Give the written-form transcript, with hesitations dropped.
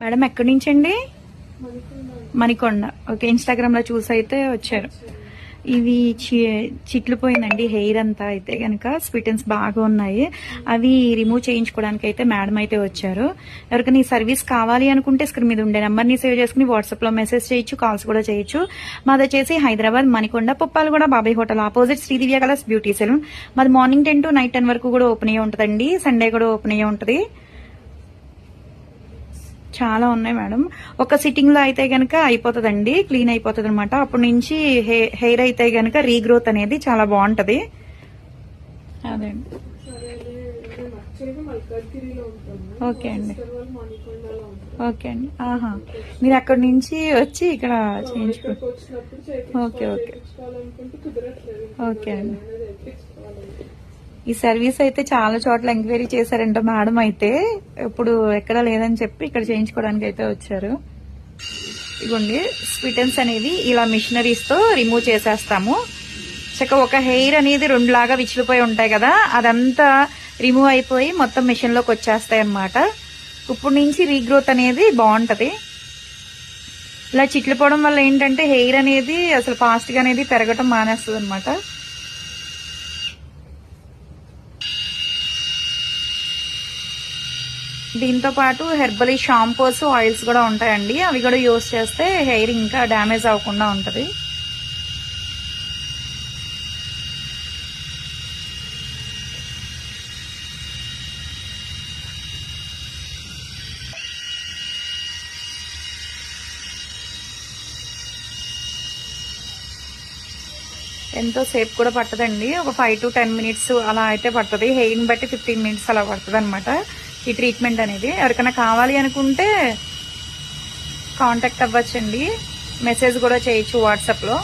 Madam ఎక్కడి నుంచి అండి? మణికొండ. ఓకే, ఇన్స్టాగ్రామ్ లో చూసి అయితే వచ్చారు. ఇవి చిట్లు పోయిందండి హెయిర్ అంతా. అయితే కనుక స్పిటన్స్ బాగా ఉన్నాయి, అవి రిమూవ్ చేయించుకోవడానికి అయితే మేడం అయితే వచ్చారు. ఎవరికైనా ఈ సర్వీస్ కావాలి అనుకుంటే స్క్రీన్ మీద ఉండే నెంబర్ ని సేవ్ చేసుకుని వాట్సాప్ లో మెసేజ్ చేయొచ్చు, కాల్స్ కూడా చేయొచ్చు. మాది వచ్చేసి Hyderabad Manikonda Puppalaguda Babai hotel opposite Sridivya colours beauty salon. మాది మార్నింగ్ 10 to నైట్ 10 వరకు కూడా ఓపెన్ అయ్యి ఉంటుందండి. సండే కూడా ఓపెన్ అయ్యి ఉంటుంది. చాలా ఉన్నాయి మేడం. ఒక సిట్టింగ్ లో అయితే గనక అయిపోతుందండి, క్లీన్ అయిపోతుంది అనమాట. అప్పటి నుంచి హెయిర్ అయితే గనక రీగ్రోత్ అనేది చాలా బాగుంటది. అదే ఓకే అండి. ఓకే అండి. ఆహా, మీరు అక్కడి నుంచి వచ్చి ఇక్కడ చేయించుకో. ఓకే ఓకే ఓకే అండి. ఈ సర్వీస్ అయితే చాలా చోట్ల ఎంక్వైరీ చేశారంట మేడం. అయితే ఇప్పుడు ఎక్కడ లేదని చెప్పి ఇక్కడ చేయించుకోవడానికి అయితే వచ్చారు. ఇదిగోండి, స్పిటన్స్ అనేది ఇలా మిషనరీస్ తో రిమూవ్ చేసేస్తాము. చక్కగా ఒక హెయిర్ అనేది 2 లాగా విచ్చిలిపోయి ఉంటాయి కదా, అదంతా రిమూవ్ అయిపోయి మొత్తం మిషన్ లోకి వచ్చేస్తాయి అన్నమాట. ఇప్పుడు నుంచి రీగ్రోత్ అనేది బాగుంటది. ఇలా చిట్లిపోవడం వల్ల ఏంటంటే హెయిర్ అనేది అసలు ఫాస్ట్ గా అనేది పెరగటం మానేస్తుంది అనమాట. దీంతో పాటు హెర్బల్ షాంపూస్, ఆయిల్స్ కూడా ఉంటాయండి. అవి కూడా యూజ్ చేస్తే హెయిర్ ఇంకా డ్యామేజ్ అవ్వకుండా ఉంటది. ఎంతో సేపు కూడా పట్టదండి, ఒక 5 to 10 minutes అలా అయితే పడుతుంది. హెయిర్ ని బట్టి 15 minutes అలా పడుతుంది అనమాట ఈ ట్రీట్మెంట్ అనేది. ఎవరికైనా కావాలి అనుకుంటే కాంటాక్ట్ అవ్వచ్చండి, మెసేజ్ కూడా చేయొచ్చు వాట్సాప్ లో.